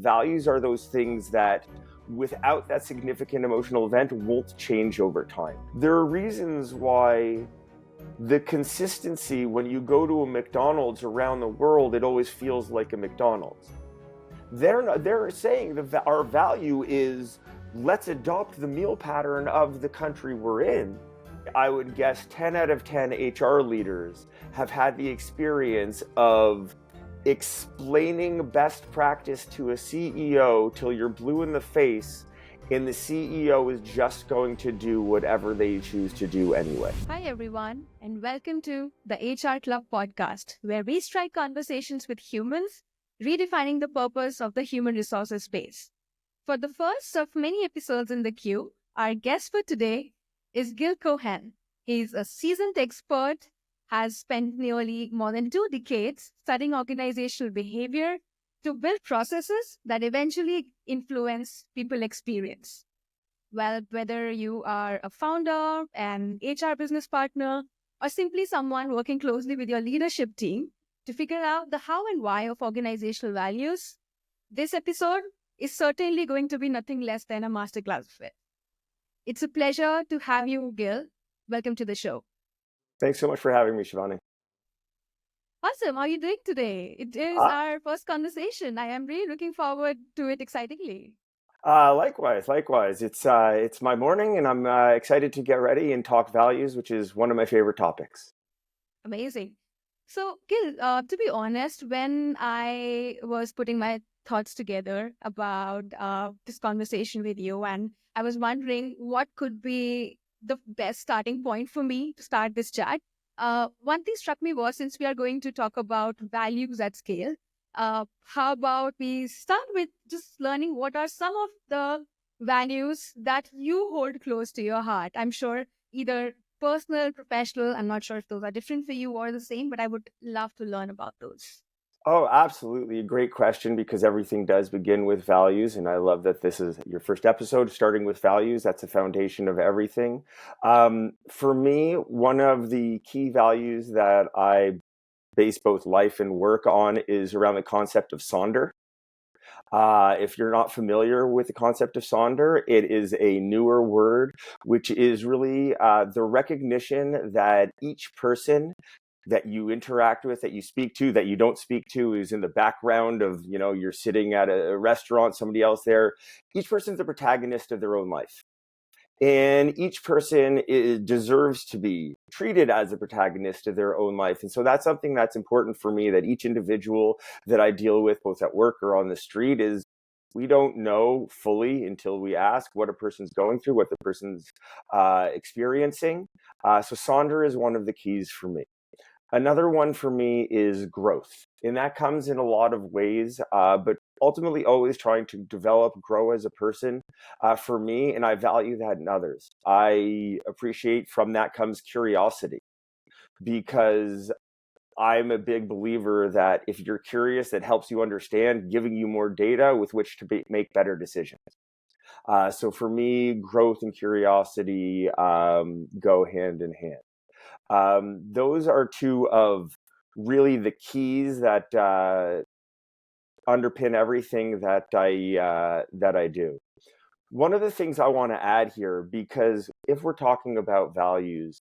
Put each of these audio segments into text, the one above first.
values are those things that without that significant emotional event won't change over time. There are reasons why the consistency when you go to a McDonald's around the world, it always feels like a McDonald's. They're saying that our value is let's adopt the meal pattern of the country we're in. I would guess 10 out of 10 HR leaders have had the experience of explaining best practice to a CEO till you're blue in the face, and the CEO is just going to do whatever they choose to do anyway. Hi, everyone, and welcome to the HR Club podcast, where we strike conversations with humans, redefining the purpose of the human resources space. For the first of many episodes in the queue, our guest for today is Gil Cohen. He's a seasoned expert, has spent nearly more than 2 decades studying organizational behavior to build processes that eventually influence people experience. Well, whether you are a founder, an HR business partner, or simply someone working closely with your leadership team to figure out the how and why of organizational values, this episode is certainly going to be nothing less than a masterclass of it. It's a pleasure to have you, Gil. Welcome to the show. Thanks so much for having me, Shivani. Awesome. How are you doing today? It is our first conversation. I am really looking forward to it excitingly. Likewise. It's my morning, and I'm excited to get ready and talk values, which is one of my favorite topics. Amazing. So, Gil, to be honest, when I was putting my thoughts together about this conversation with you, and I was wondering what could be the best starting point for me to start this chat. One thing struck me was, since we are going to talk about values at scale, how about we start with just learning what are some of the values that you hold close to your heart? I'm sure either personal, professional, I'm not sure if those are different for you or the same, but I would love to learn about those. Oh, absolutely. A great question, because everything does begin with values. And I love that this is your first episode starting with values. That's the foundation of everything. For me, one of the key values that I base both life and work on is around the concept of Sonder. If you're not familiar with the concept of Sonder, it is a newer word, which is really the recognition that each person that you interact with, that you speak to, that you don't speak to, is in the background of, you're sitting at a restaurant, somebody else there. Each person's the protagonist of their own life. And each person deserves to be treated as a protagonist of their own life. And so that's something that's important for me, that each individual that I deal with, both at work or on the street, is we don't know fully until we ask what a person's going through, what the person's experiencing. So Sonder is one of the keys for me. Another one for me is growth. And that comes in a lot of ways, but ultimately always trying to develop, grow as a person for me. And I value that in others. I appreciate from that comes curiosity, because I'm a big believer that if you're curious, it helps you understand, giving you more data with which to make better decisions. So for me, growth and curiosity go hand in hand. Those are two of really the keys that underpin everything that I do. One of the things I want to add here, because if we're talking about values,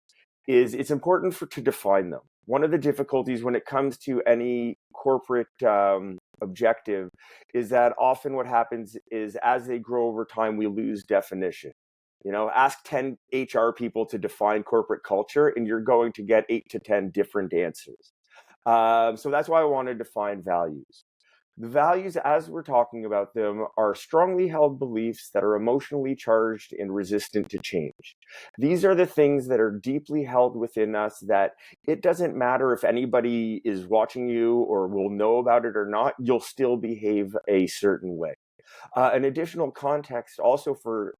is it's important to define them. One of the difficulties when it comes to any corporate objective is that often what happens is, as they grow over time, we lose definition. Ask 10 HR people to define corporate culture, and you're going to get 8 to 10 different answers. So that's why I want to define values. The values, as we're talking about them, are strongly held beliefs that are emotionally charged and resistant to change. These are the things that are deeply held within us, that it doesn't matter if anybody is watching you or will know about it or not, you'll still behave a certain way. An additional context also for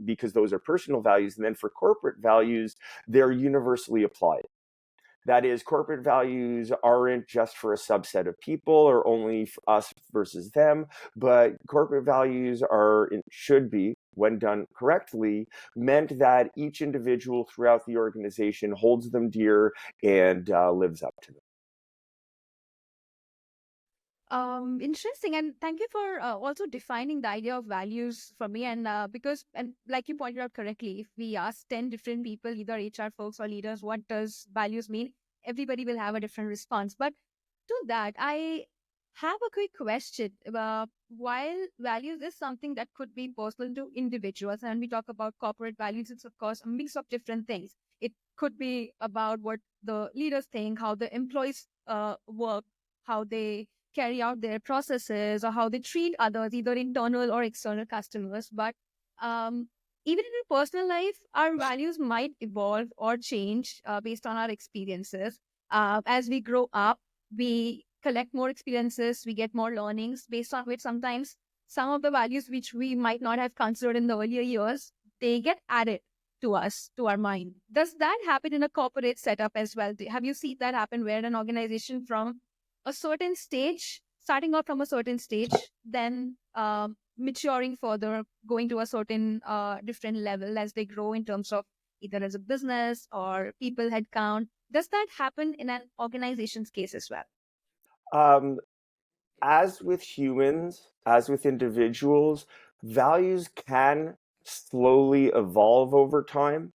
because those are personal values, and then for corporate values, they're universally applied. That is, corporate values aren't just for a subset of people or only us versus them, but corporate values should be, when done correctly, meant that each individual throughout the organization holds them dear and lives up to them. Interesting, and thank you for also defining the idea of values for me. And because, and like you pointed out correctly, if we ask 10 different people, either HR folks or leaders, what does values mean, everybody will have a different response. But to that, I have a quick question. While values is something that could be personal to individuals, and we talk about corporate values, it's of course a mix of different things. It could be about what the leaders think, how the employees work, how they carry out their processes, or how they treat others, either internal or external customers. But um, even in our personal life, our values might evolve or change based on our experiences. As we grow up, we collect more experiences, we get more learnings based on which sometimes some of the values which we might not have considered in the earlier years, they get added to us, to our mind. Does that happen in a corporate setup as well? Have you seen that happen where an organization from a certain stage, starting out from a certain stage, then maturing further, going to a certain different level as they grow in terms of either as a business or people headcount? Does that happen in an organization's case as well? Um, as with humans, as with individuals, values can slowly evolve over time.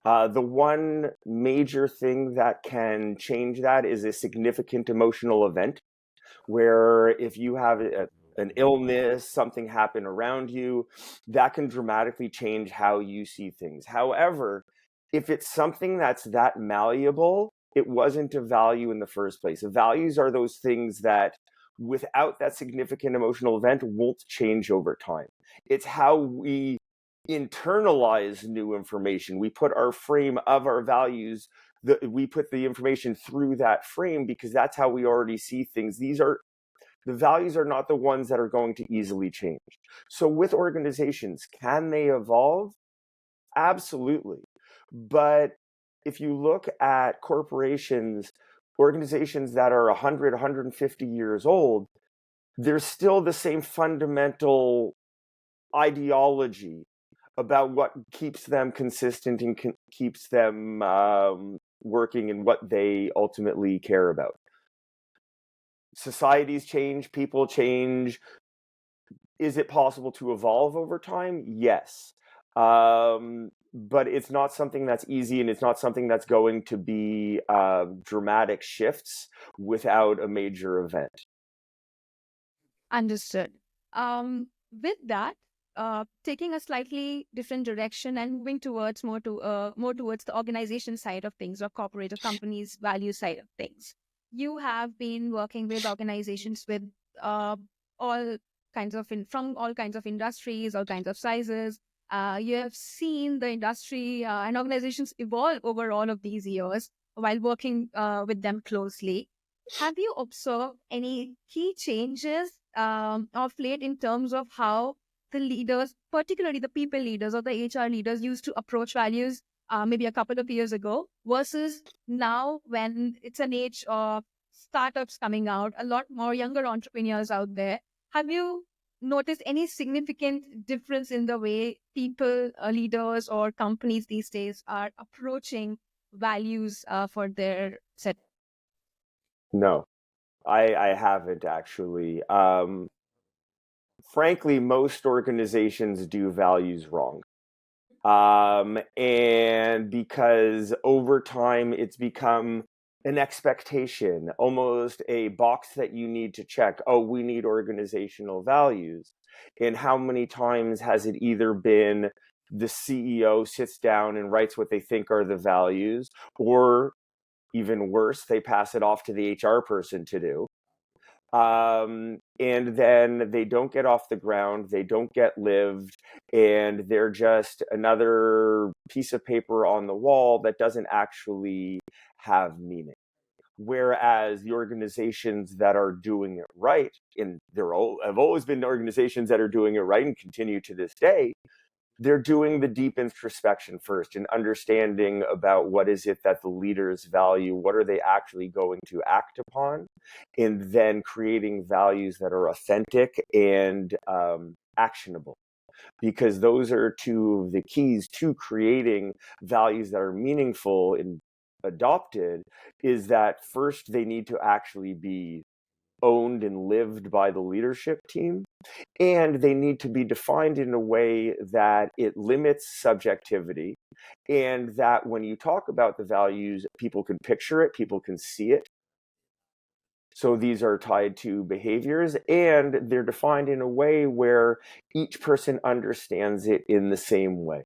The one major thing that can change that is a significant emotional event, where if you have an illness, something happen around you, that can dramatically change how you see things. However, if it's something that's that malleable, it wasn't a value in the first place. The values are those things that, without that significant emotional event, won't change over time. It's how we internalize new information. We put our frame of our values, we put the information through that frame because that's how we already see things. The values are not the ones that are going to easily change. So with organizations, can they evolve? Absolutely. But if you look at corporations, organizations that are 100, 150 years old, there's still the same fundamental ideology about what keeps them consistent and keeps them working and what they ultimately care about. Societies change, people change. Is it possible to evolve over time? Yes. But it's not something that's easy, and it's not something that's going to be dramatic shifts without a major event. Understood. With that, taking a slightly different direction and moving towards more towards the organization side of things, or corporate or companies' value side of things. You have been working with organizations with uh, all from all kinds of industries, all kinds of sizes. You have seen the industry and organizations evolve over all of these years while working with them closely. Have you observed any key changes of late in terms of how the leaders, particularly the people leaders or the HR leaders, used to approach values maybe a couple of years ago versus now, when it's an age of startups coming out, a lot more younger entrepreneurs out there? Have you noticed any significant difference in the way people, leaders, or companies these days are approaching values for their set? No, I haven't actually. Frankly, most organizations do values wrong. And because over time it's become an expectation, almost a box that you need to check. Oh, we need organizational values. And how many times has it either been the CEO sits down and writes what they think are the values, or even worse, they pass it off to the HR person to do. And then they don't get off the ground, they don't get lived, and they're just another piece of paper on the wall that doesn't actually have meaning. Whereas the organizations that are doing it right, and have always been organizations that are doing it right and continue to this day, they're doing the deep introspection first and understanding about what is it that the leaders value, what are they actually going to act upon, and then creating values that are authentic and actionable, because those are two of the keys to creating values that are meaningful and adopted. Is that first they need to actually be owned and lived by the leadership team. And they need to be defined in a way that it limits subjectivity, and that when you talk about the values, people can picture it, people can see it. So these are tied to behaviors, and they're defined in a way where each person understands it in the same way.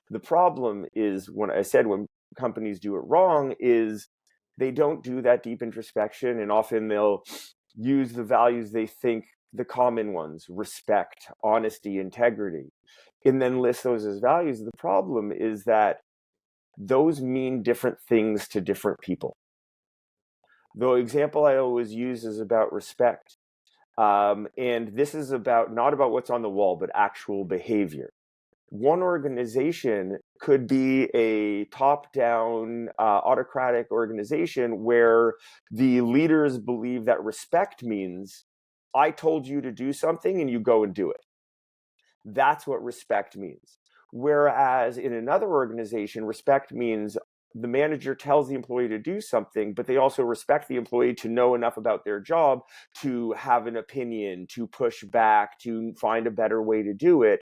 The problem is, when I said when companies do it wrong, is they don't do that deep introspection, and often they'll use the values they think the common ones: respect, honesty, integrity, and then list those as values. The problem is that those mean different things to different people. The example I always use is about respect. And this is about not about what's on the wall, but actual behavior. One organization could be a top-down, autocratic organization where the leaders believe that respect means I told you to do something and you go and do it. That's what respect means. Whereas in another organization, respect means the manager tells the employee to do something, but they also respect the employee to know enough about their job to have an opinion, to push back, to find a better way to do it.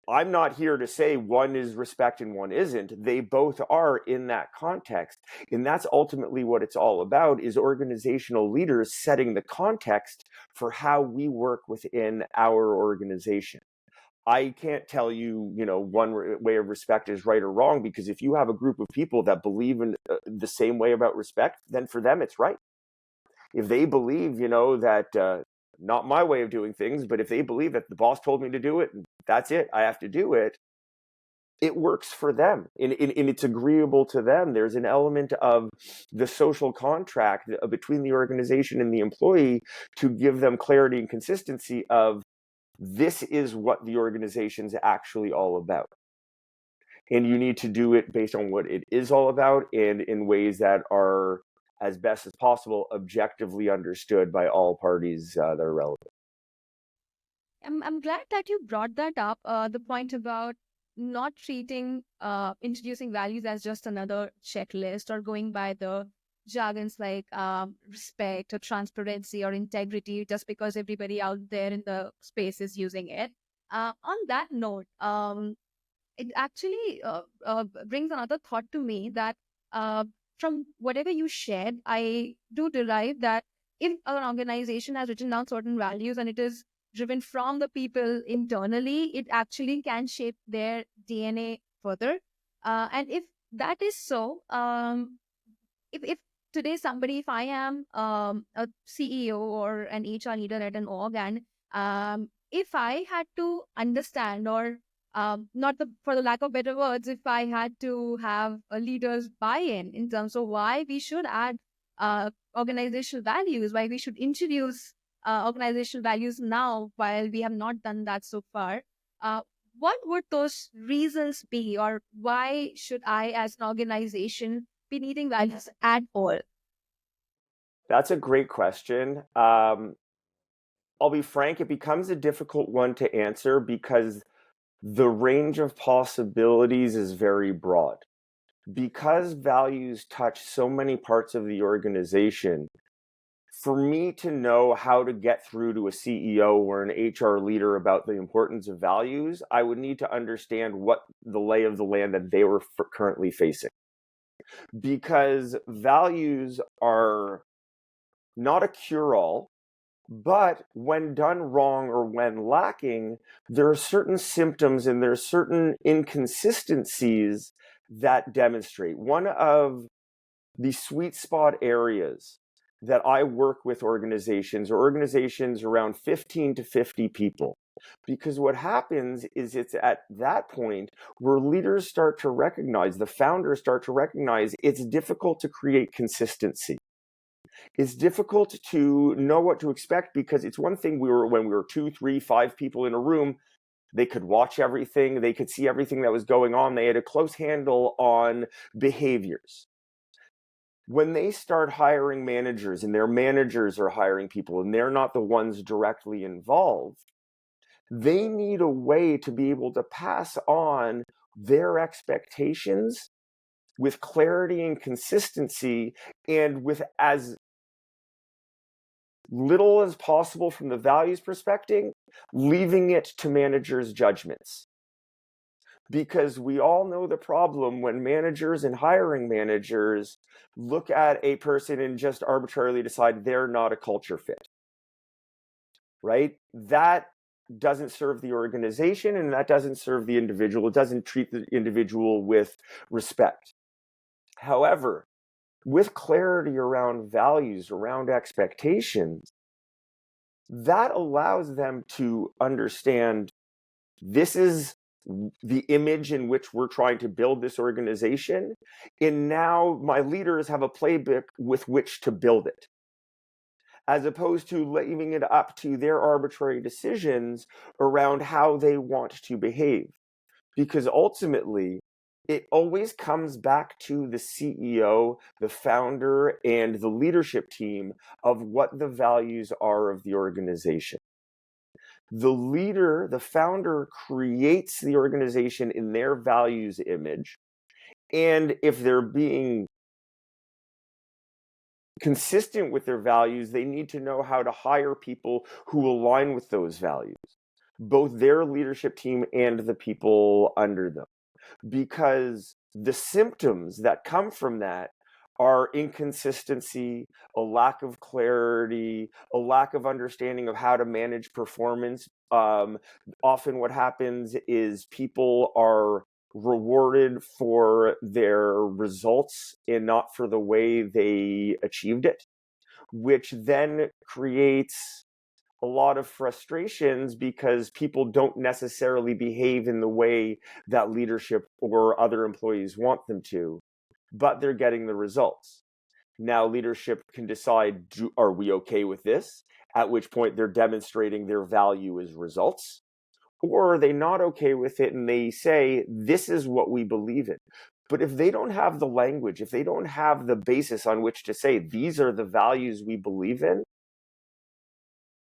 I'm not here to say one is respect and one isn't. They both are in that context. And that's ultimately what it's all about, is organizational leaders setting the context for how we work within our organization. I can't tell you, one way of respect is right or wrong, because if you have a group of people that believe in the same way about respect, then for them it's right. If they believe, that not my way of doing things, but if they believe that the boss told me to do it, and that's it, I have to do it, it works for them, and it's agreeable to them. There's an element of the social contract between the organization and the employee to give them clarity and consistency of this is what the organization's actually all about. And you need to do it based on what it is all about and in ways that are, as best as possible, objectively understood by all parties that are relevant. I'm glad that you brought that up, the point about not treating introducing values as just another checklist or going by the jargons like respect or transparency or integrity just because everybody out there in the space is using it. On that note, it actually brings another thought to me that uh, from whatever you shared, I do derive that if an organization has written down certain values and it is driven from the people internally, it actually can shape their DNA further. And if that is so, if today somebody, if I am a CEO or an HR leader at an org, and if I had to understand or not the for the lack of better words, if I had to have a leader's buy-in in terms of why we should add organizational values, why we should introduce organizational values now while we have not done that so far. Uh, what would those reasons be, or why should I, as an organization, be needing values at all? That's a great question. I'll be frank, it becomes a difficult one to answer because the range of possibilities is very broad. Because values touch so many parts of the organization, for me to know how to get through to a CEO or an HR leader about the importance of values, I would need to understand what the lay of the land that they were currently facing. Because values are not a cure-all, but when done wrong or when lacking, there are certain symptoms and there are certain inconsistencies that demonstrate. One of the sweet spot areas that I work with organizations are organizations around 15 to 50 people. Because what happens is it's at that point where leaders start to recognize, the founders start to recognize it's difficult to create consistency. It's difficult to know what to expect, because it's one thing when we were 2, 3, 5 people in a room, they could watch everything, they could see everything that was going on, they had a close handle on behaviors. When they start hiring managers and their managers are hiring people and they're not the ones directly involved, they need a way to be able to pass on their expectations with clarity and consistency, and with as little as possible from the values perspective, leaving it to managers' judgments. Because we all know the problem when managers and hiring managers look at a person and just arbitrarily decide they're not a culture fit, right? That doesn't serve the organization and that doesn't serve the individual. It doesn't treat the individual with respect. However, with clarity around values, around expectations, that allows them to understand this is the image in which we're trying to build this organization. And now my leaders have a playbook with which to build it, as opposed to leaving it up to their arbitrary decisions around how they want to behave. Because ultimately, it always comes back to the CEO, the founder, and the leadership team of what the values are of the organization. The leader, the founder, creates the organization in their values image. And if they're being consistent with their values, they need to know how to hire people who align with those values, both their leadership team and the people under them. Because the symptoms that come from that are inconsistency, a lack of clarity, a lack of understanding of how to manage performance. Often what happens is people are rewarded for their results and not for the way they achieved it, which then creates a lot of frustrations because people don't necessarily behave in the way that leadership or other employees want them to, but they're getting the results. Now leadership can decide, are we okay with this? At which point they're demonstrating their value as results. Or are they not okay with it and they say, this is what we believe in? But if they don't have the language, if they don't have the basis on which to say, these are the values we believe in,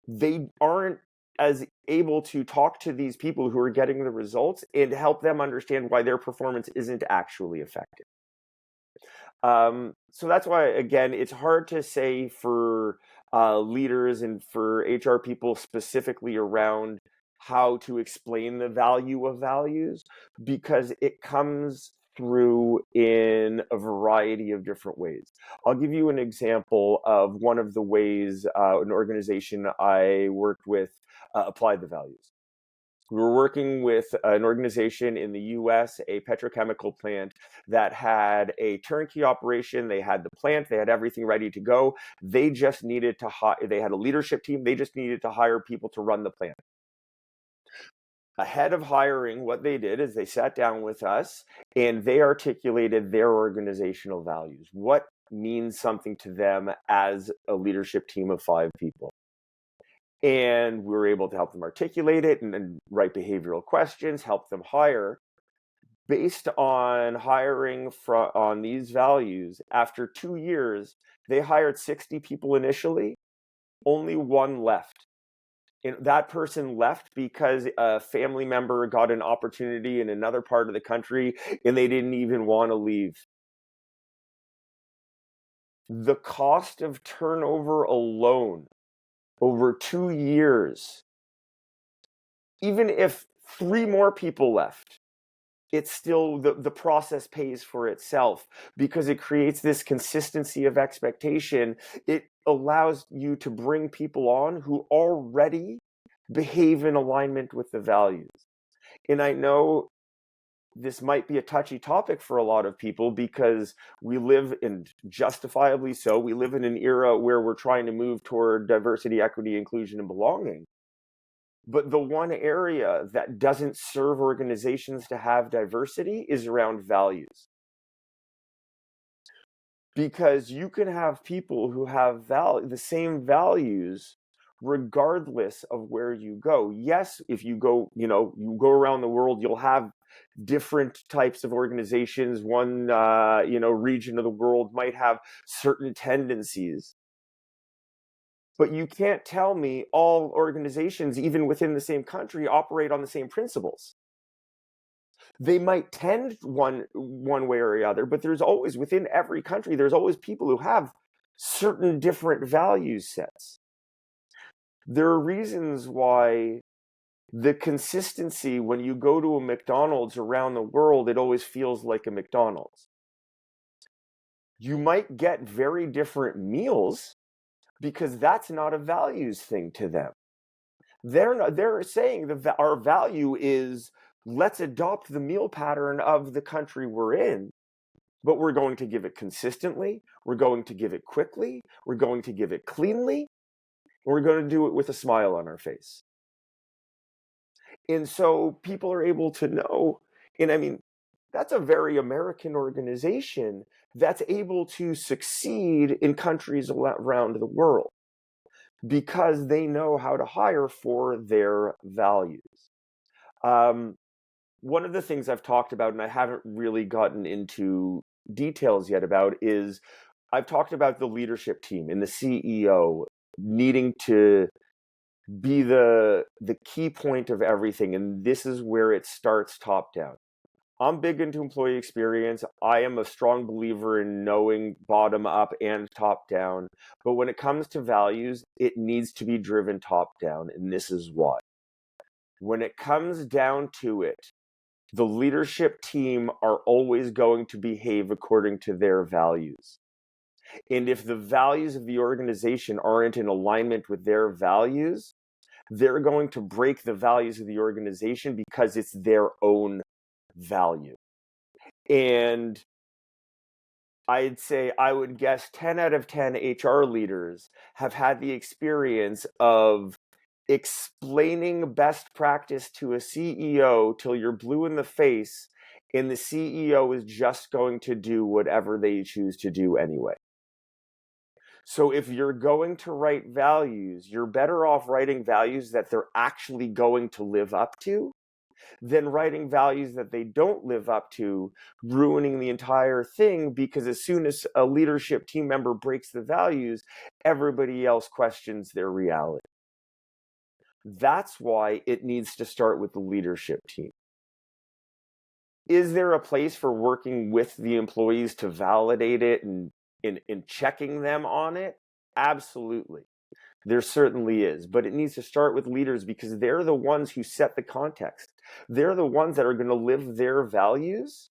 they aren't as able to talk to these people who are getting the results and help them understand why their performance isn't actually effective. So that's why, again, it's hard to say for leaders and for HR people specifically around how to explain the value of values, because it comes through in a variety of different ways. I'll give you an example of one of the ways an organization I worked with applied the values. We were working with an organization in the US, a petrochemical plant that had a turnkey operation. They had the plant, they had everything ready to go. They just needed to they had a leadership team. They just needed to hire people to run the plant. Ahead of hiring, what they did is they sat down with us and they articulated their organizational values. What means something to them as a leadership team of 5 people? And we were able to help them articulate it and write behavioral questions, help them hire. Based on hiring on these values, after 2 years, they hired 60 people initially, only 1 left. And that person left because a family member got an opportunity in another part of the country and they didn't even want to leave. The cost of turnover alone over 2 years, even if 3 more people left, it's still the process pays for itself because it creates this consistency of expectation. It allows you to bring people on who already behave in alignment with the values. And I know this might be a touchy topic for a lot of people because we live in, justifiably so, we live in an era where we're trying to move toward diversity, equity, inclusion, and belonging. But the one area that doesn't serve organizations to have diversity is around values. Because you can have people who have the same values regardless of where you go. Yes, if you go, you go around the world, you'll have different types of organizations. One, region of the world might have certain tendencies. But you can't tell me all organizations, even within the same country, operate on the same principles. They might tend one way or the other, but there's always, within every country, there's always people who have certain different value sets. There are reasons why the consistency, when you go to a McDonald's around the world, it always feels like a McDonald's. You might get very different meals because that's not a values thing to them. They're saying our value is, let's adopt the meal pattern of the country we're in, but we're going to give it consistently, we're going to give it quickly, we're going to give it cleanly, and we're going to do it with a smile on our face. And so people are able to know, and I mean, that's a very American organization that's able to succeed in countries around the world because they know how to hire for their values. One of the things I've talked about, and I haven't really gotten into details yet about, is I've talked about the leadership team and the CEO needing to be the key point of everything, and this is where it starts top down. I'm big into employee experience. I am a strong believer in knowing bottom up and top down. But when it comes to values, it needs to be driven top down. And this is why. When it comes down to it, the leadership team are always going to behave according to their values. And if the values of the organization aren't in alignment with their values, they're going to break the values of the organization because it's their own value. And I'd say, I would guess 10 out of 10 HR leaders have had the experience of explaining best practice to a CEO till you're blue in the face, and the CEO is just going to do whatever they choose to do anyway. So if you're going to write values, you're better off writing values that they're actually going to live up to than writing values that they don't live up to, ruining the entire thing, because as soon as a leadership team member breaks the values, everybody else questions their reality. That's why it needs to start with the leadership team. Is there a place for working with the employees to validate it and checking them on it? Absolutely. There certainly is, but it needs to start with leaders because they're the ones who set the context. They're the ones that are going to live their values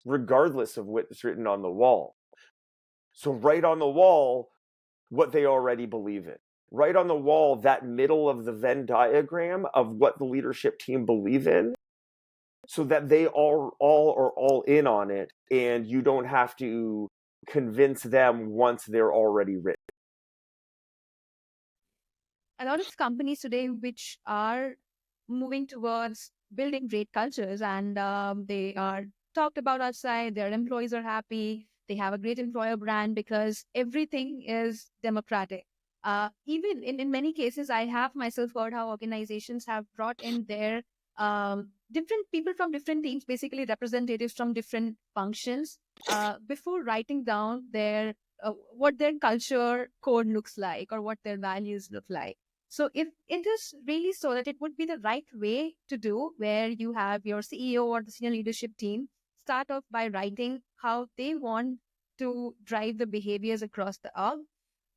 regardless of what's written on the wall. So write on the wall what they already believe in. Write on the wall that middle of the Venn diagram of what the leadership team believe in, so that they all are all in on it, and you don't have to convince them once they're already written. A lot of companies today which are moving towards building great cultures, and they are talked about outside, their employees are happy, they have a great employer brand because everything is democratic. Even in many cases, I have myself heard how organizations have brought in their different people from different teams, basically representatives from different functions, before writing down their what their culture code looks like or what their values look like. So if it is really so that it would be the right way to do, where you have your CEO or the senior leadership team start off by writing how they want to drive the behaviors across the org,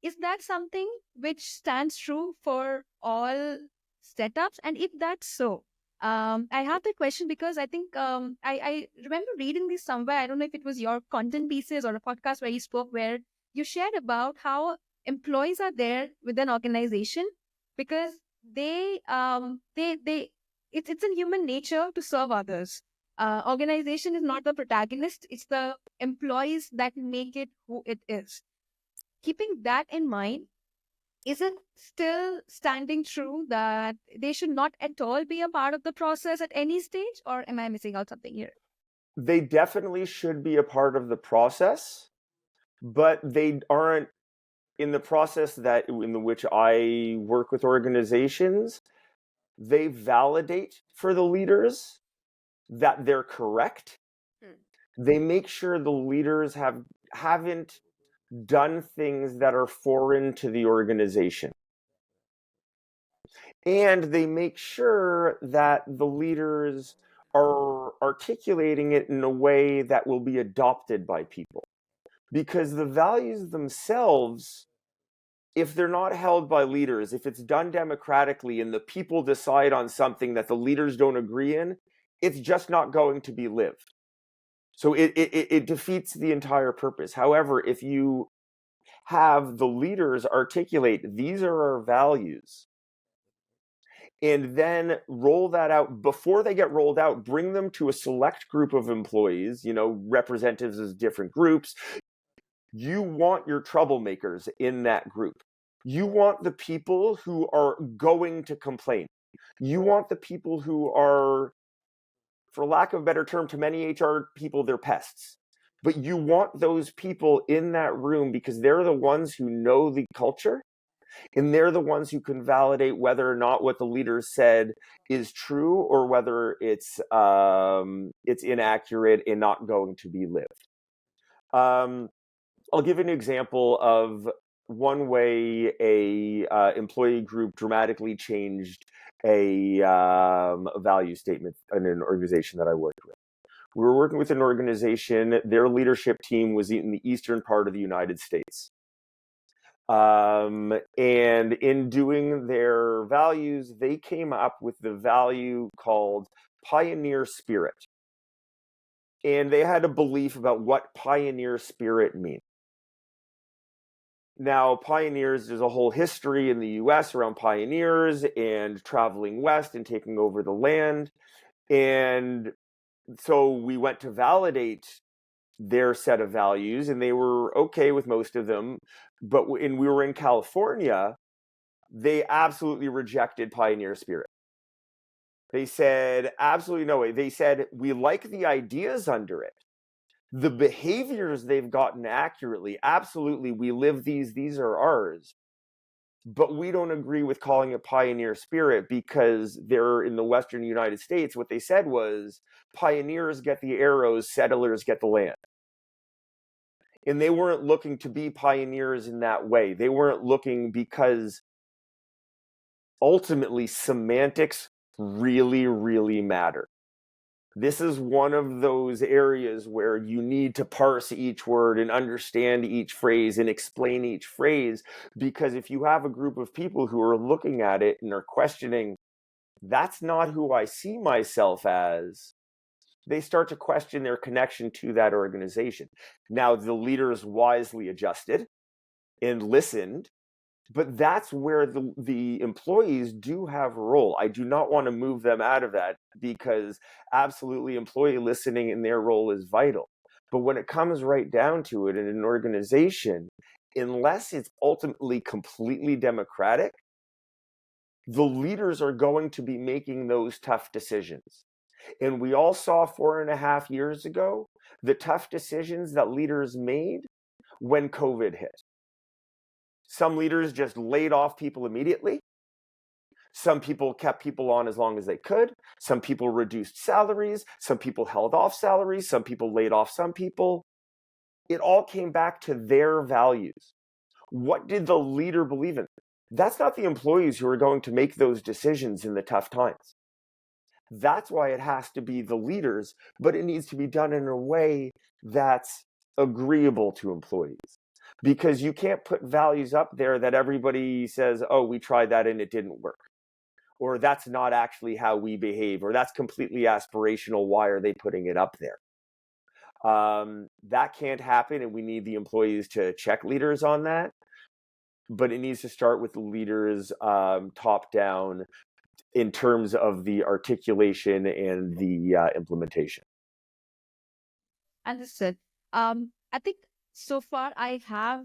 is that something which stands true for all setups? And if that's so, I have the question because I think I remember reading this somewhere. I don't know if it was your content pieces or a podcast where you spoke, where you shared about how employees are there with an organization because they it's in human nature to serve others. Organization is not the protagonist; it's the employees that make it who it is. Keeping that in mind, is it still standing true that they should not at all be a part of the process at any stage, or am I missing out something here? They definitely should be a part of the process, but they aren't in the process that in which I work with organizations. They validate for the leaders that they're correct. They make sure the leaders haven't done things that are foreign to the organization. And they make sure that the leaders are articulating it in a way that will be adopted by people. Because the values themselves if they're not held by leaders, if it's done democratically and the people decide on something that the leaders don't agree in, it's just not going to be lived. So it defeats the entire purpose. However, if you have the leaders articulate, these are our values, and then roll that out, before they get rolled out, bring them to a select group of employees, representatives of different groups. You want your troublemakers in that group. You want the people who are going to complain. You want the people who are, for lack of a better term, to many HR people, they're pests. But you want those people in that room because they're the ones who know the culture, and they're the ones who can validate whether or not what the leaders said is true or whether it's inaccurate and not going to be lived. I'll give an example of one way a employee group dramatically changed a value statement in an organization that I worked with. We were working with an organization. Their leadership team was in the eastern part of the United States. And in doing their values, they came up with the value called pioneer spirit. And they had a belief about what pioneer spirit means. Now, pioneers, there's a whole history in the US around pioneers and traveling west and taking over the land. And so we went to validate their set of values, and they were okay with most of them. But when we were in California, they absolutely rejected pioneer spirit. They said, absolutely no way. They said, we like the ideas under it. The behaviors they've gotten accurately, absolutely, we live these are ours. But we don't agree with calling it pioneer spirit because they're in the Western United States. What they said was, pioneers get the arrows, settlers get the land. And they weren't looking to be pioneers in that way. They weren't looking, because ultimately semantics really, really matter. This is one of those areas where you need to parse each word and understand each phrase and explain each phrase, because if you have a group of people who are looking at it and are questioning, that's not who I see myself as, they start to question their connection to that organization. Now, the leaders wisely adjusted and listened, but that's where the employees do have a role. I do not want to move them out of that, because absolutely employee listening in their role is vital. But when it comes right down to it in an organization, unless it's ultimately completely democratic, the leaders are going to be making those tough decisions. And we all saw 4.5 years ago the tough decisions that leaders made when COVID hit. Some leaders just laid off people immediately. Some people kept people on as long as they could. Some people reduced salaries. Some people held off salaries. Some people laid off some people. It all came back to their values. What did the leader believe in? That's not the employees who are going to make those decisions in the tough times. That's why it has to be the leaders, but it needs to be done in a way that's agreeable to employees. Because you can't put values up there that everybody says, oh, we tried that and it didn't work. Or that's not actually how we behave, or that's completely aspirational. Why are they putting it up there? That can't happen, and we need the employees to check leaders on that. But it needs to start with the leaders top down in terms of the articulation and the implementation. Understood. I think so far I have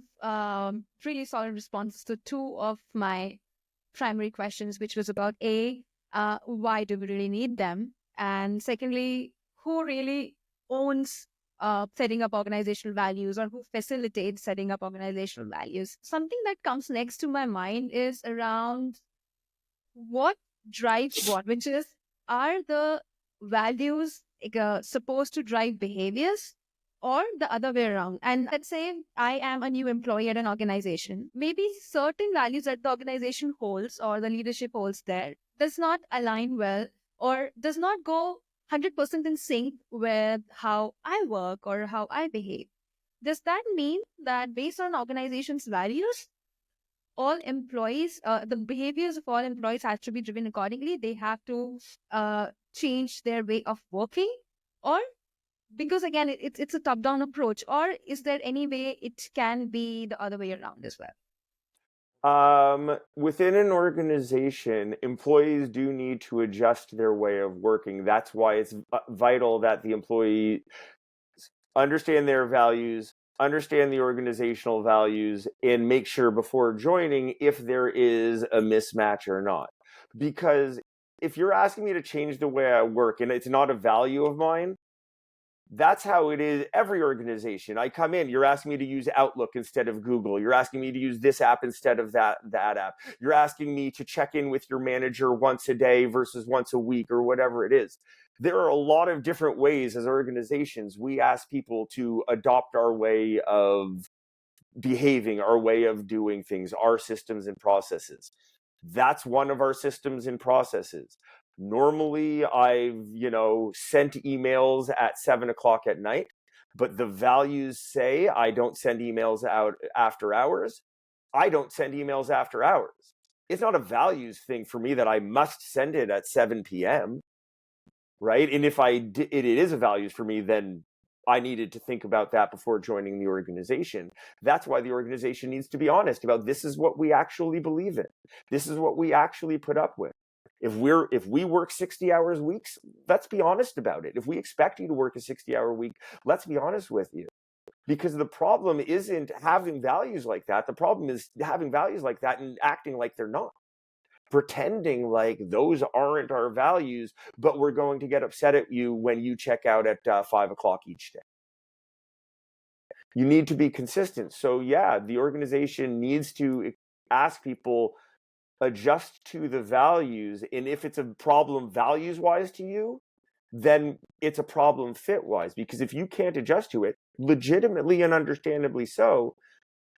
really solid responses to two of my primary questions, which was about why do we really need them? And secondly, who really owns setting up organizational values, or who facilitates setting up organizational values? Something that comes next to my mind is around what drives what, which is, are the values supposed to drive behaviors, or the other way around? And let's say I am a new employee at an organization. Maybe certain values that the organization holds or the leadership holds there does not align well, or does not go 100% in sync with how I work or how I behave. Does that mean that based on organization's values, all employees, the behaviors of all employees has to be driven accordingly. They have to change their way of working, or because again, it's a top-down approach, or is there any way it can be the other way around as well? Within an organization, employees do need to adjust their way of working. That's why it's vital that the employee understand their values, understand the organizational values, and make sure before joining if there is a mismatch or not. Because if you're asking me to change the way I work and it's not a value of mine, that's how it is every organization. I come in, you're asking me to use Outlook instead of Google. You're asking me to use this app instead of that app. You're asking me to check in with your manager once a day versus once a week or whatever it is. There are a lot of different ways as organizations we ask people to adopt our way of behaving, our way of doing things, our systems and processes. That's one of our systems and processes. Normally, I've, sent emails at 7 o'clock at night, but the values say I don't send emails out after hours. I don't send emails after hours. It's not a values thing for me that I must send it at 7 p.m., right? And if it is a values for me, then I needed to think about that before joining the organization. That's why the organization needs to be honest about this is what we actually believe in. This is what we actually put up with. If we work 60 hours weeks, let's be honest about it. If we expect you to work a 60-hour week, let's be honest with you. Because the problem isn't having values like that. The problem is having values like that and acting like they're not. Pretending like those aren't our values, but we're going to get upset at you when you check out at 5 o'clock each day. You need to be consistent. So yeah, the organization needs to ask people, adjust to the values. And if it's a problem values wise to you, then it's a problem fit wise. Because if you can't adjust to it, legitimately and understandably so,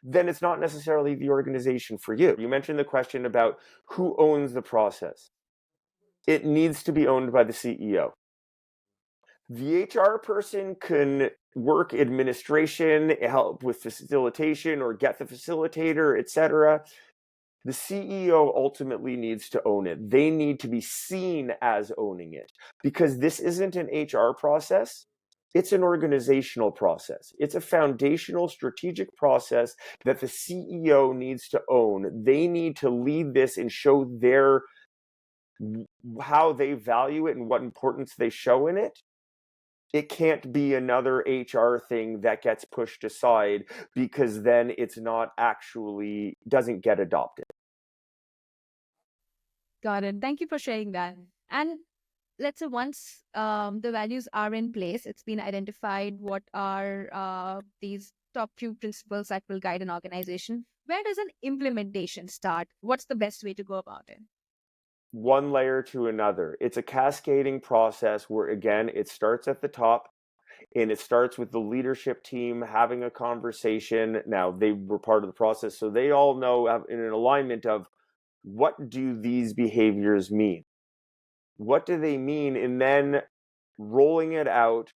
then it's not necessarily the organization for you. You mentioned the question about who owns the process. It needs to be owned by the CEO. The HR person can work administration, help with facilitation or get the facilitator, etc. The CEO ultimately needs to own it. They need to be seen as owning it because this isn't an HR process. It's an organizational process. It's a foundational strategic process that the CEO needs to own. They need to lead this and show how they value it and what importance they show in it. It can't be another HR thing that gets pushed aside because then it's not actually doesn't get adopted. Got it. Thank you for sharing that. And let's say once the values are in place, it's been identified what are these top few principles that will guide an organization. Where does an implementation start? What's the best way to go about it? One layer to another. It's a cascading process where, again, it starts at the top and it starts with the leadership team having a conversation. Now, they were part of the process, so they all know in an alignment of what do these behaviors mean? What do they mean? And then rolling it out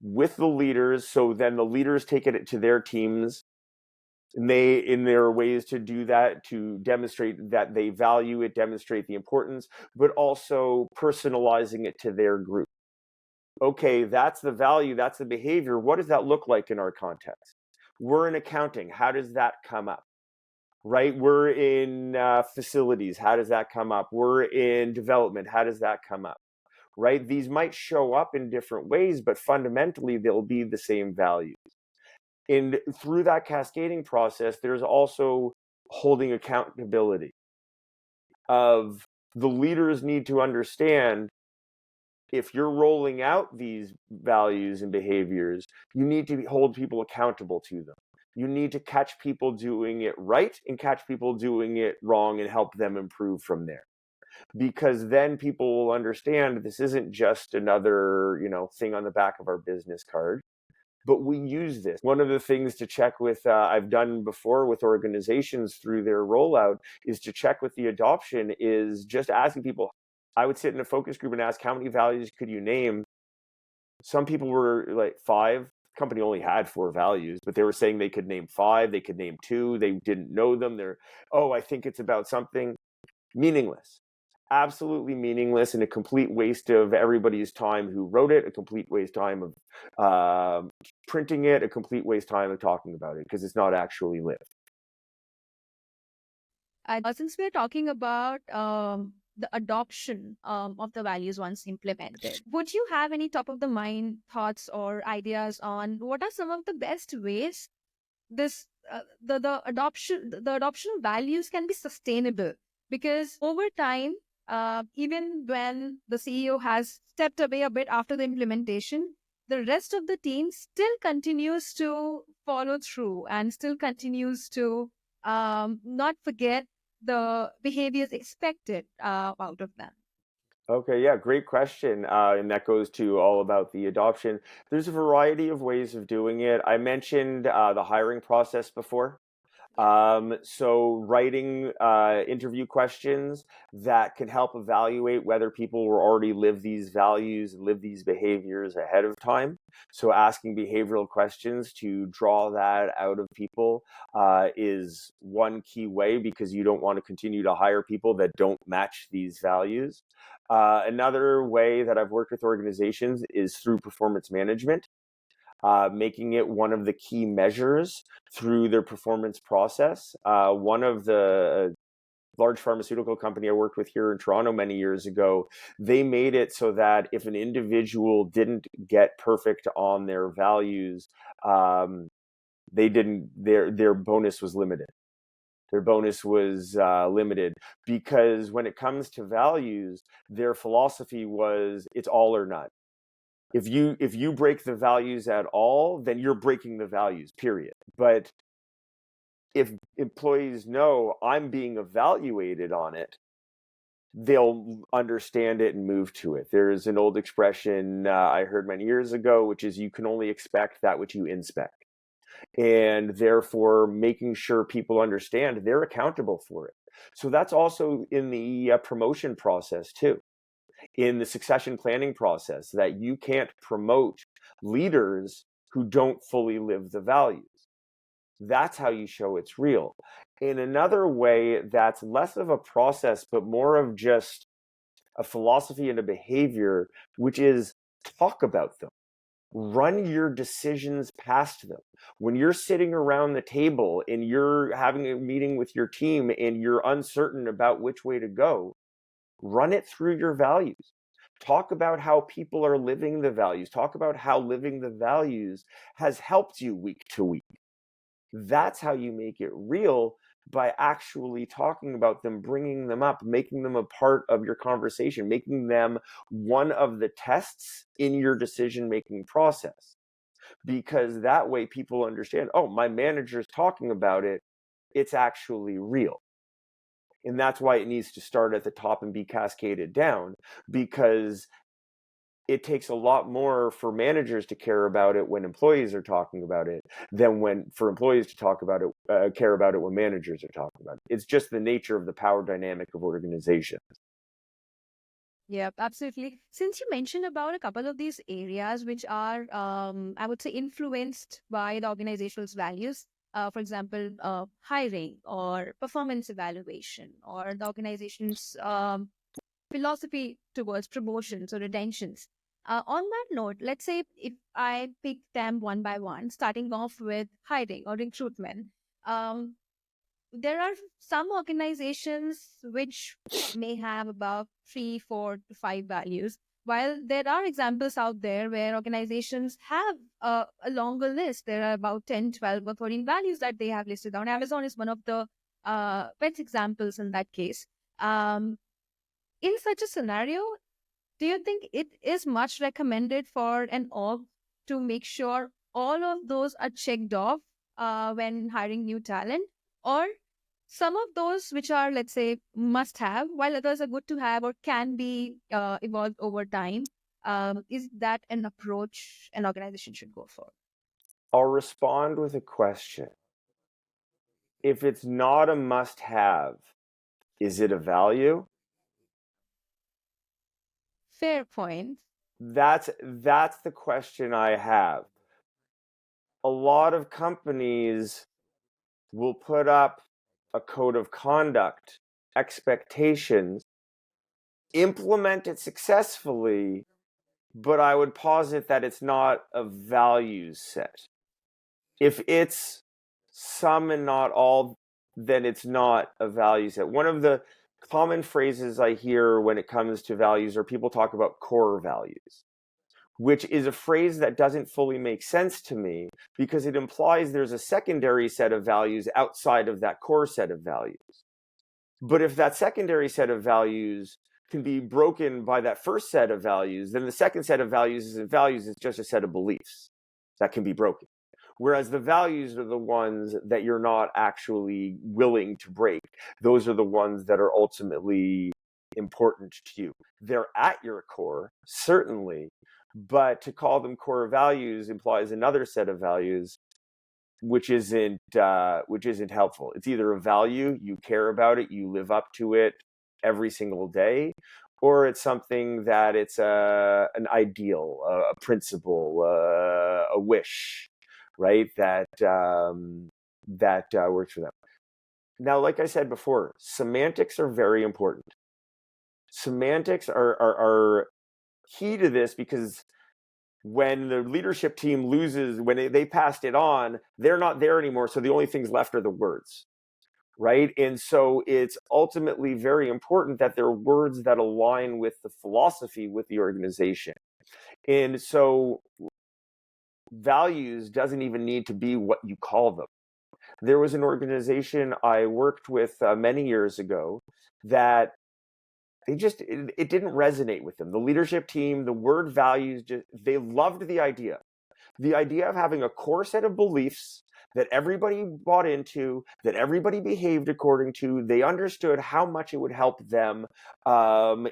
with the leaders. So then the leaders take it to their teams. And there are ways to do that, to demonstrate that they value it, demonstrate the importance, but also personalizing it to their group. Okay, that's the value, that's the behavior. What does that look like in our context? We're in accounting. How does that come up? Right? We're in facilities. How does that come up? We're in development. How does that come up? Right? These might show up in different ways, but fundamentally they'll be the same values. And through that cascading process, there's also holding accountability of the leaders need to understand if you're rolling out these values and behaviors, you need to hold people accountable to them. You need to catch people doing it right and catch people doing it wrong and help them improve from there. Because then people will understand this isn't just another, thing on the back of our business card, but we use this. One of the things to check with, I've done before with organizations through their rollout, is to check with the adoption, is just asking people. I would sit in a focus group and ask, how many values could you name? Some people were like 5, company only had 4 values, but they were saying they could name 5, they could name 2, they didn't know them. I think it's about something. Meaningless. Absolutely meaningless, and a complete waste of everybody's time who wrote it, a complete waste time of printing it, a complete waste time of talking about it, because it's not actually lived. Since we're talking about the adoption of the values once implemented, would you have any top of the mind thoughts or ideas on what are some of the best ways this the adoption of values can be sustainable? Because over time, even when the CEO has stepped away a bit after the implementation, the rest of the team still continues to follow through and still continues to not forget the behaviors expected out of them. Okay, yeah, great question. And that goes to all about the adoption. There's a variety of ways of doing it. I mentioned the hiring process before. So writing interview questions that can help evaluate whether people will already live these values and live these behaviors ahead of time. So asking behavioral questions to draw that out of people is one key way, because you don't want to continue to hire people that don't match these values. Another way that I've worked with organizations is through performance management. Making it one of the key measures through their performance process. One of the large pharmaceutical company I worked with here in Toronto many years ago, they made it so that if an individual didn't get perfect on their values, they didn't their bonus was limited. Their bonus was limited, because when it comes to values, their philosophy was it's all or none. If you break the values at all, then you're breaking the values, period. But if employees know I'm being evaluated on it, they'll understand it and move to it. There's an old expression I heard many years ago, which is you can only expect that which you inspect. And therefore, making sure people understand they're accountable for it. So that's also in the promotion process too, in the succession planning process, that you can't promote leaders who don't fully live the values. That's how you show it's real. In another way, that's less of a process, but more of just a philosophy and a behavior, which is talk about them. Run your decisions past them. When you're sitting around the table and you're having a meeting with your team and you're uncertain about which way to go, run it through your values. Talk about how people are living the values. Talk about how living the values has helped you week to week. That's how you make it real, by actually talking about them, bringing them up, making them a part of your conversation, making them one of the tests in your decision-making process. Because that way people understand, oh, my manager's talking about it, it's actually real. And that's why it needs to start at the top and be cascaded down, because it takes a lot more for managers to care about it when employees are talking about it than when for employees to talk about it, care about it when managers are talking about it. It's just the nature of the power dynamic of organizations. Yeah, absolutely. Since you mentioned about a couple of these areas which are, I would say, influenced by the organization's values, for example, hiring or performance evaluation, or the organization's philosophy towards promotions or retentions. On that note, let's say if I pick them one by one, starting off with hiring or recruitment, um, there are some organizations which may have about 3, 4 to 5 values, while there are examples out there where organizations have a longer list. There are about 10, 12, or 14 values that they have listed down. Amazon is one of the best examples in that case. In such a scenario, do you think it is much recommended for an org to make sure all of those are checked off when hiring new talent? Or some of those which are, let's say, must have, while others are good to have or can be evolved over time? Is that an approach an organization should go for? I'll respond with a question. If it's not a must have, is it a value? Fair point. That's the question I have. a lot of companies will put up a code of conduct, expectations, implement it successfully, but I would posit that it's not a values set. If it's some and not all, then it's not a value set. One of the common phrases I hear when it comes to values are people talk about core values, which is a phrase that doesn't fully make sense to me because it implies there's a secondary set of values outside of that core set of values. But if that secondary set of values can be broken by that first set of values, then the second set of values isn't values, it's just a set of beliefs that can be broken. Whereas the values are the ones that you're not actually willing to break. Those are the ones that are ultimately important to you. They're at your core, certainly, but to call them core values implies another set of values, which isn't helpful. It's either a value, you care about it, you live up to it every single day, or it's something that it's an ideal, a principle, a wish, right? That works for them. Now, like I said before, semantics are very important. Semantics are key to this because when the leadership team loses, when they passed it on, they're not there anymore. So the only things left are the words, right? And so it's ultimately very important that there are words that align with the philosophy, with the organization. And so values doesn't even need to be what you call them. There was an organization I worked with many years ago that it didn't resonate with them. The leadership team, the word values, they loved the idea of having a core set of beliefs that everybody bought into, that everybody behaved according to. They understood how much it would help them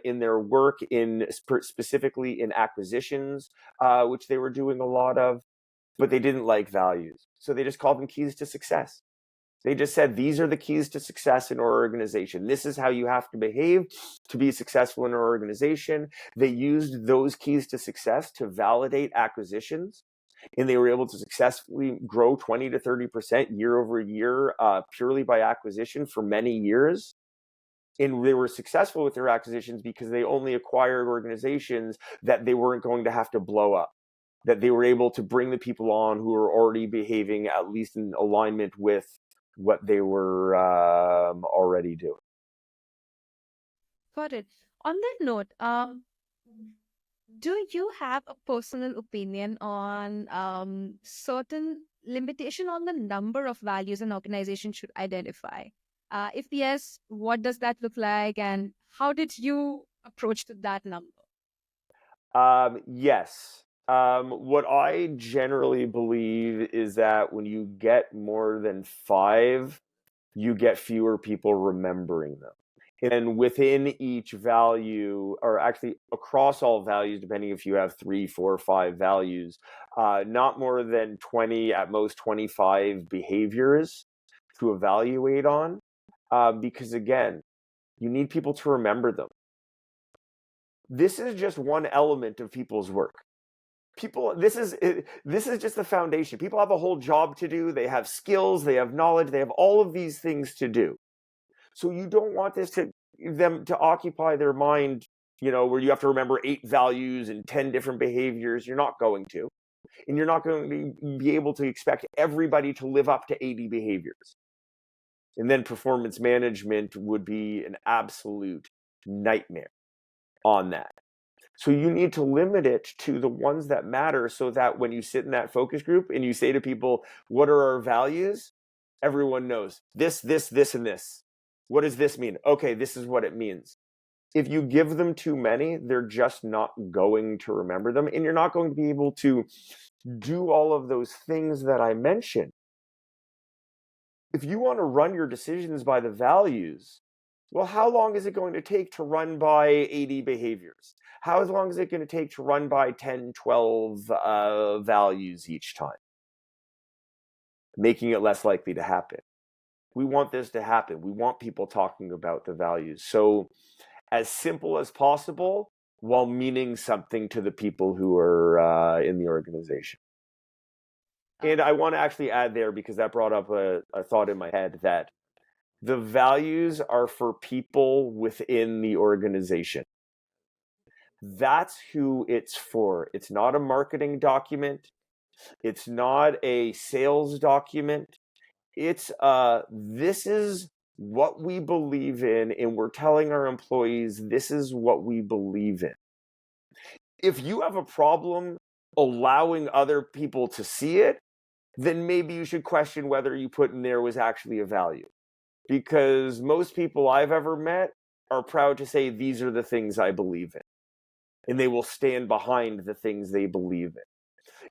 in their work, specifically in acquisitions, which they were doing a lot of, but they didn't like values. So they just called them keys to success. They just said, these are the keys to success in our organization. This is how you have to behave to be successful in our organization. They used those keys to success to validate acquisitions, and they were able to successfully grow 20 to 30% year over year purely by acquisition for many years. And they were successful with their acquisitions because they only acquired organizations that they weren't going to have to blow up, that they were able to bring the people on who were already behaving at least in alignment with what they were already doing. Got it. On that note, do you have a personal opinion on certain limitation on the number of values an organization should identify? If yes, what does that look like, and how did you approach to that number? Yes. What I generally believe is that when you get more than 5, you get fewer people remembering them. And within each value, or actually across all values, depending if you have 3, 4, 5 values, not more than 20, at most 25 behaviors to evaluate on. Because again, you need people to remember them. This is just one element of people's work. This is just the foundation. People have a whole job to do. They have skills, they have knowledge, they have all of these things to do. So you don't want them to occupy their mind, where you have to remember 8 values and 10 different behaviors. You're not going to. And you're not going to be able to expect everybody to live up to 80 behaviors. And then performance management would be an absolute nightmare on that. So you need to limit it to the ones that matter so that when you sit in that focus group and you say to people, what are our values? Everyone knows this, and this. What does this mean? Okay, this is what it means. If you give them too many, they're just not going to remember them, and you're not going to be able to do all of those things that I mentioned. If you want to run your decisions by the values, well, how long is it going to take to run by 80 behaviors? How long is it going to take to run by 10, 12 values each time? Making it less likely to happen. We want this to happen. We want people talking about the values. So as simple as possible while meaning something to the people who are in the organization. And I want to actually add there, because that brought up a thought in my head, that the values are for people within the organization. That's who it's for. It's not a marketing document. It's not a sales document. It's this is what we believe in, and we're telling our employees this is what we believe in. If you have a problem allowing other people to see it, then maybe you should question whether you put in there was actually a value. Because most people I've ever met are proud to say these are the things I believe in, and they will stand behind the things they believe in.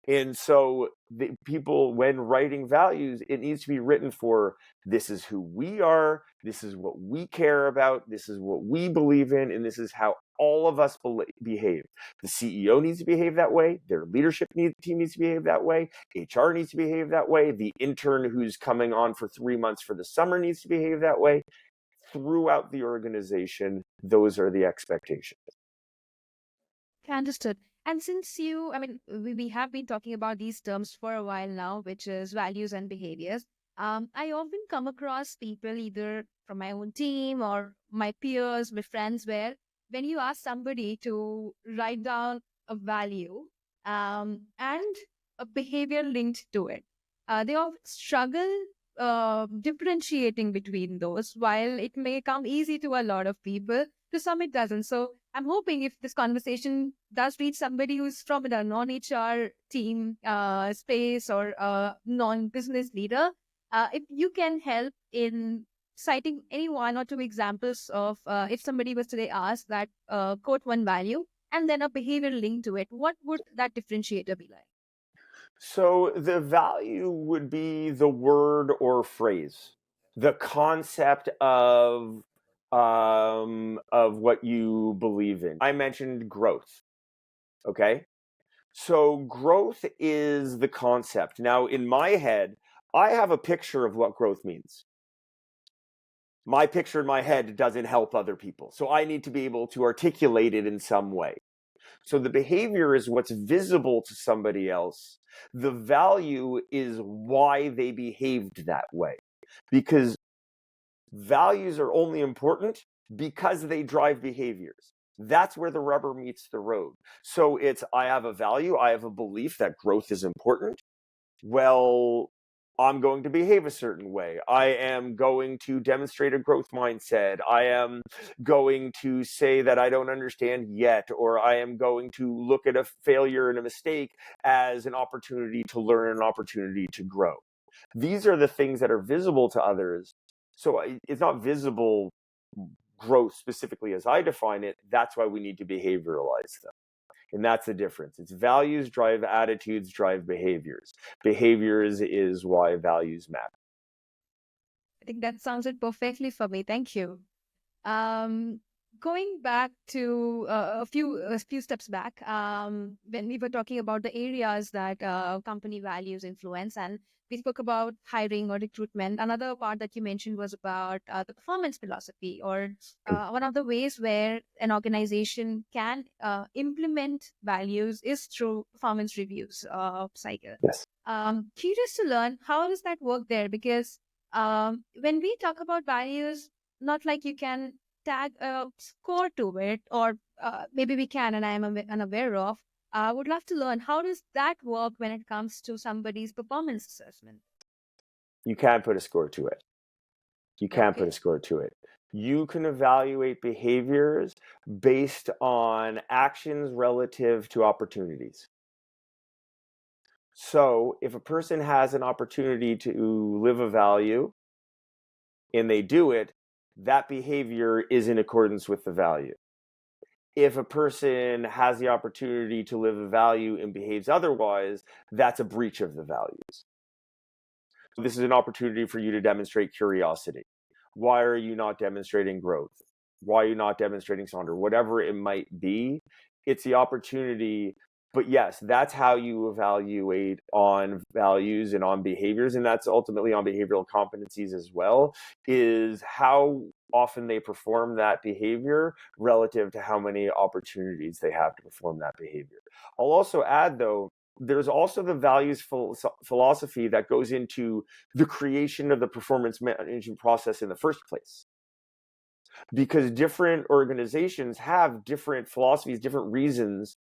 And so the people, when writing values, it needs to be written for, this is who we are, this is what we care about, this is what we believe in, and this is how all of us behave. The CEO needs to behave that way, their leadership team needs to behave that way, HR needs to behave that way, the intern who's coming on for 3 months for the summer needs to behave that way. Throughout the organization, those are the expectations. Understood. And since we have been talking about these terms for a while now, which is values and behaviors. I often come across people either from my own team or my peers, my friends, where when you ask somebody to write down a value and a behavior linked to it, they often struggle differentiating between those. While it may come easy to a lot of people, to some it doesn't. So I'm hoping if this conversation does reach somebody who's from a non-HR team space or a non-business leader, if you can help in citing any one or two examples of if somebody was today asked that quote one value and then a behavior linked to it, what would that differentiator be like? So the value would be the word or phrase, the concept of what you believe in. I mentioned growth. Okay. So growth is the concept. Now, in my head, I have a picture of what growth means. My picture in my head doesn't help other people. So I need to be able to articulate it in some way. So the behavior is what's visible to somebody else. The value is why they behaved that way. Because values are only important because they drive behaviors. That's where the rubber meets the road. So it's, I have a value, I have a belief that growth is important. Well, I'm going to behave a certain way. I am going to demonstrate a growth mindset. I am going to say that I don't understand yet, or I am going to look at a failure and a mistake as an opportunity to learn, an opportunity to grow. These are the things that are visible to others. So it's not visible growth specifically as I define it. That's why we need to behavioralize them. And that's the difference. It's values drive attitudes, drive behaviors. Behaviors is why values matter. I think that sounds it perfectly for me. Thank you. Um, Going back to a few steps back, when we were talking about the areas that company values influence, and we spoke about hiring or recruitment. Another part that you mentioned was about the performance philosophy, or one of the ways where an organization can implement values is through performance reviews cycle. Yes. Curious to learn how does that work there, because when we talk about values, not like you can tag a score to it, or maybe we can, and I am unaware of. I would love to learn how does that work when it comes to somebody's performance assessment. You can't put a score to it. You can't put a Okay. score to it. You can evaluate behaviors based on actions relative to opportunities. So if a person has an opportunity to live a value and they do it, that behavior is in accordance with the value. If a person has the opportunity to live a value and behaves otherwise, that's a breach of the values. This is an opportunity for you to demonstrate curiosity. Why are you not demonstrating growth? Why are you not demonstrating Sonder? Whatever it might be, it's the opportunity. But yes, that's how you evaluate on values and on behaviors, and that's ultimately on behavioral competencies as well, is how often they perform that behavior relative to how many opportunities they have to perform that behavior. I'll also add, though, there's also the values philosophy that goes into the creation of the performance management process in the first place. Because different organizations have different philosophies, different reasons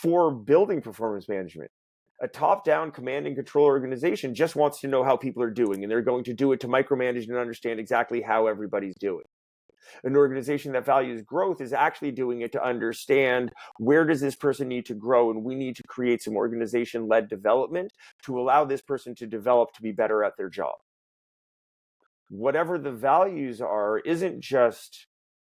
for building performance management. A top-down command and control organization just wants to know how people are doing, and they're going to do it to micromanage and understand exactly how everybody's doing. An organization that values growth is actually doing it to understand where does this person need to grow, and we need to create some organization-led development to allow this person to develop to be better at their job. Whatever the values are isn't just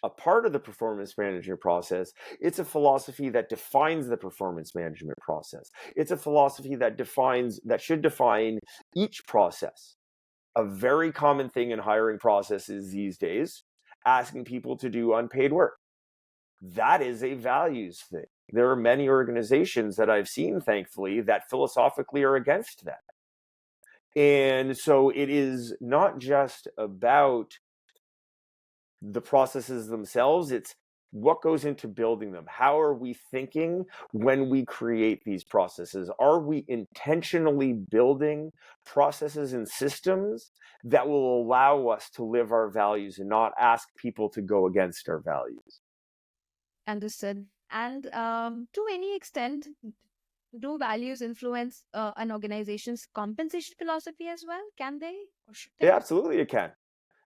a part of the performance management process. It's a philosophy that defines the performance management process. It's a philosophy that should define each process. A very common thing in hiring processes these days, asking people to do unpaid work. That is a values thing. There are many organizations that I've seen, thankfully, that philosophically are against that. And so it is not just about the processes themselves, it's what goes into building them. How are we thinking when we create these processes? Are we intentionally building processes and systems that will allow us to live our values and not ask people to go against our values? Understood. And to any extent, do values influence an organization's compensation philosophy as well? Can they, or should they? Yeah, absolutely it can.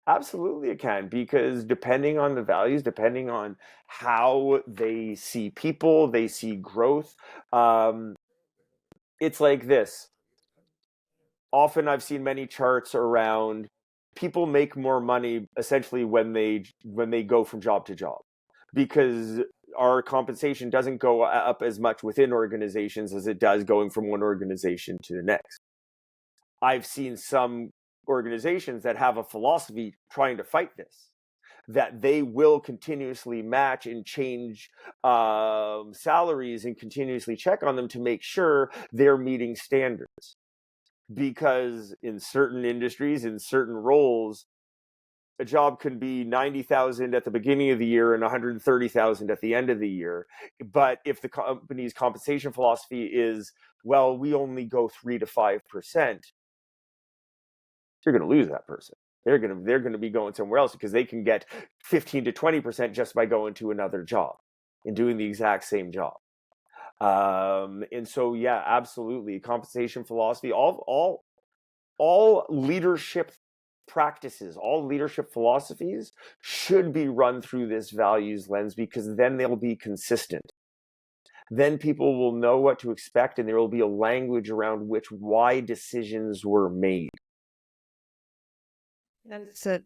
Absolutely it can, because depending on the values, depending on how they see people, they see growth, it's like this. Often I've seen many charts around people make more money essentially when they go from job to job, because our compensation doesn't go up as much within organizations as it does going from one organization to the next. I've seen some organizations that have a philosophy trying to fight this, that they will continuously match and change salaries and continuously check on them to make sure they're meeting standards. Because in certain industries, in certain roles, a job can be 90,000 at the beginning of the year and 130,000 at the end of the year. But if the company's compensation philosophy is, well, we only go 3 to 5%, you're going to lose that person. They're going to be going somewhere else because they can get 15 to 20% just by going to another job and doing the exact same job. And so, yeah, absolutely. Compensation philosophy, all leadership practices, all leadership philosophies should be run through this values lens, because then they'll be consistent. Then people will know what to expect, and there will be a language around why decisions were made. Understood.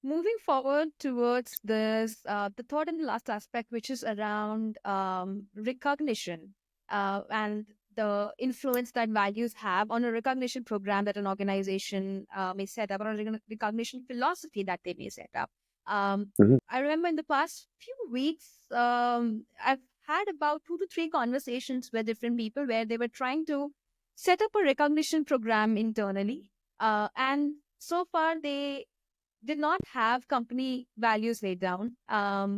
Moving forward towards this, the third and the last aspect, which is around recognition and the influence that values have on a recognition program that an organization may set up, or a recognition philosophy that they may set up. I remember in the past few weeks, I've had about 2 to 3 conversations with different people where they were trying to set up a recognition program internally. And so far, they did not have company values laid down.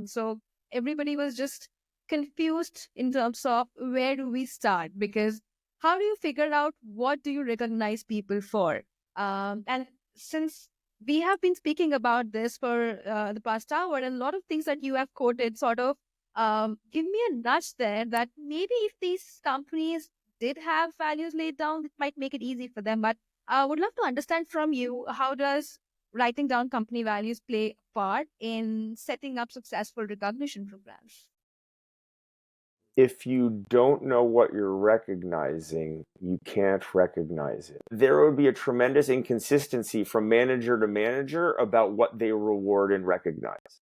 So everybody was just confused in terms of where do we start? Because how do you figure out what do you recognize people for? And since we have been speaking about this for the past hour, and a lot of things that you have quoted sort of give me a nudge there that maybe if these companies did have values laid down, it might make it easy for them. But I would love to understand from you, how does writing down company values play a part in setting up successful recognition programs? If you don't know what you're recognizing, you can't recognize it. There would be a tremendous inconsistency from manager to manager about what they reward and recognize.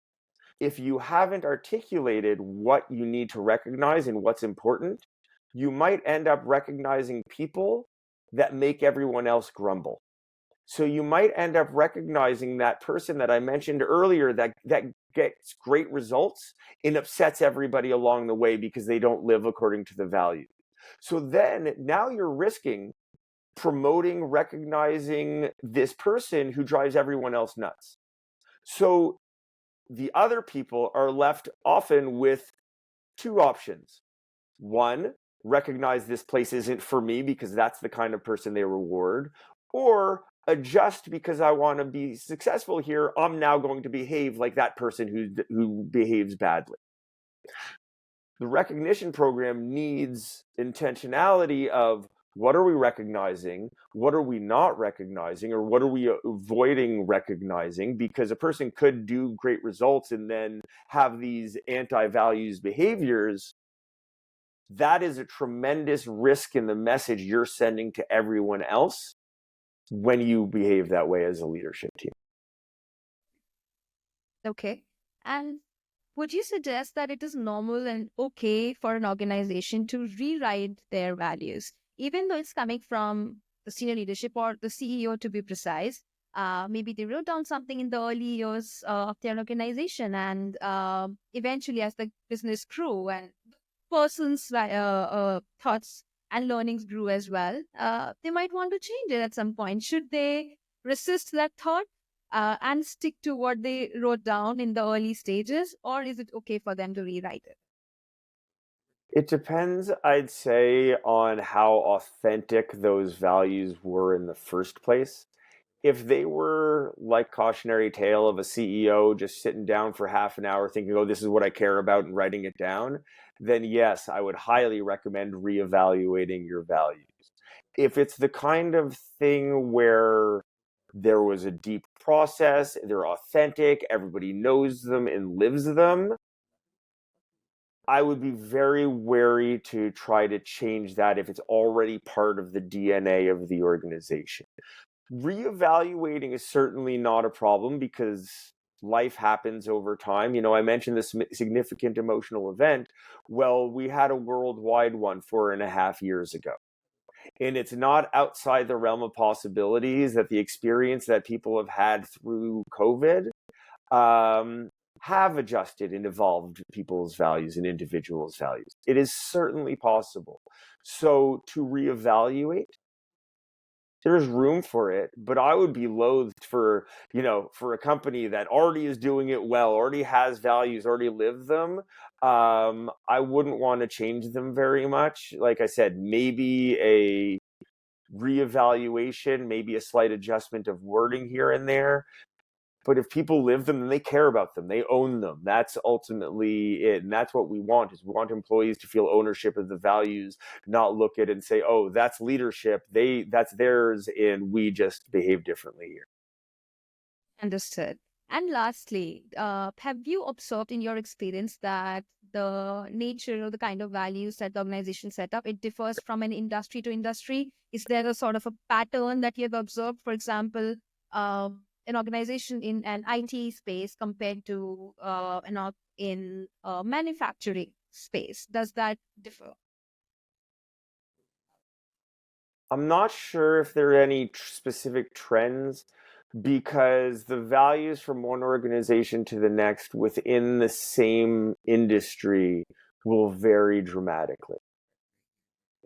If you haven't articulated what you need to recognize and what's important, you might end up recognizing people that make everyone else grumble. So you might end up recognizing that person that I mentioned earlier that gets great results and upsets everybody along the way because they don't live according to the value. So then now you're risking promoting, recognizing this person who drives everyone else nuts. So the other people are left often with 2 options. One, recognize this place isn't for me because that's the kind of person they reward, or adjust because I want to be successful here. I'm now going to behave like that person who behaves badly. The recognition program needs intentionality of what are we recognizing, what are we not recognizing, or what are we avoiding recognizing, because a person could do great results and then have these anti-values behaviors. That is a tremendous risk in the message you're sending to everyone else when you behave that way as a leadership team. Okay. And would you suggest that it is normal and okay for an organization to rewrite their values, even though it's coming from the senior leadership or the CEO, to be precise? Maybe they wrote down something in the early years of their organization, and eventually, as the business grew and person's thoughts and learnings grew as well, they might want to change it at some point. Should they resist that thought and stick to what they wrote down in the early stages, or is it okay for them to rewrite it? It depends, I'd say, on how authentic those values were in the first place. If they were like cautionary tale of a CEO just sitting down for half an hour thinking, oh, this is what I care about, and writing it down, then yes, I would highly recommend reevaluating your values. If it's the kind of thing where there was a deep process, they're authentic, everybody knows them and lives them, I would be very wary to try to change that if it's already part of the DNA of the organization. Reevaluating is certainly not a problem because life happens over time. I mentioned this significant emotional event. Well, we had a worldwide one 4.5 years ago. And it's not outside the realm of possibilities that the experience that people have had through COVID have adjusted and evolved people's values and individuals' values. It is certainly possible. So to reevaluate, there's room for it, but I would be loath for a company that already is doing it well, already has values, already live them. I wouldn't want to change them very much. Like I said, maybe a reevaluation, maybe a slight adjustment of wording here and there. But if people live them, then they care about them. They own them. That's ultimately it. And that's what we want, is we want employees to feel ownership of the values, not look at it and say, oh, that's leadership. That's theirs, and we just behave differently here. Understood. And lastly, have you observed in your experience that the nature or the kind of values that the organization set up, it differs from an industry to industry? Is there a sort of a pattern that you have observed? For example, an organization in an IT space compared to in manufacturing space. Does that differ? I'm not sure if there are any specific trends, because the values from one organization to the next within the same industry will vary dramatically.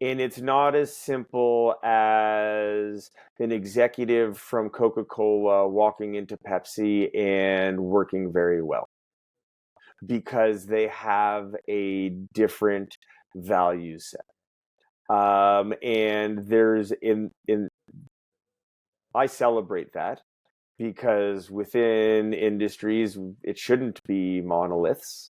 And it's not as simple as an executive from Coca-Cola walking into Pepsi and working very well, because they have a different value set. And I celebrate that, because within industries it shouldn't be monoliths,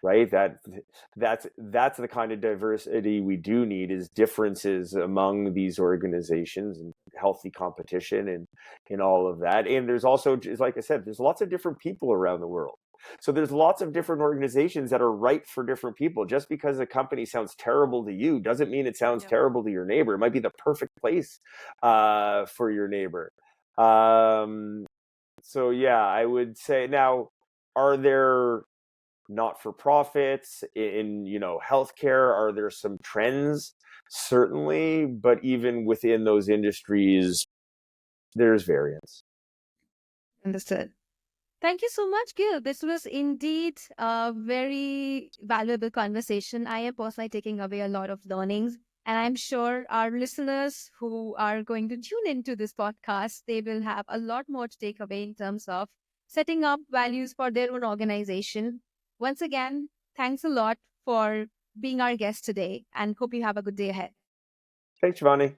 right? That's the kind of diversity we do need, is differences among these organizations and healthy competition and all of that. And there's also, like I said, there's lots of different people around the world. So there's lots of different organizations that are right for different people. Just because a company sounds terrible to you doesn't mean it sounds terrible to your neighbor. It might be the perfect place for your neighbor. So yeah, I would say, now, are there not-for-profits in healthcare? Are there some trends? Certainly, but even within those industries, there's variance. Understood. Thank you so much, Gil. This was indeed a very valuable conversation. I am personally taking away a lot of learnings, and I'm sure our listeners who are going to tune into this podcast, they will have a lot more to take away in terms of setting up values for their own organization. Once again, thanks a lot for being our guest today, and hope you have a good day ahead. Thanks, Shivani.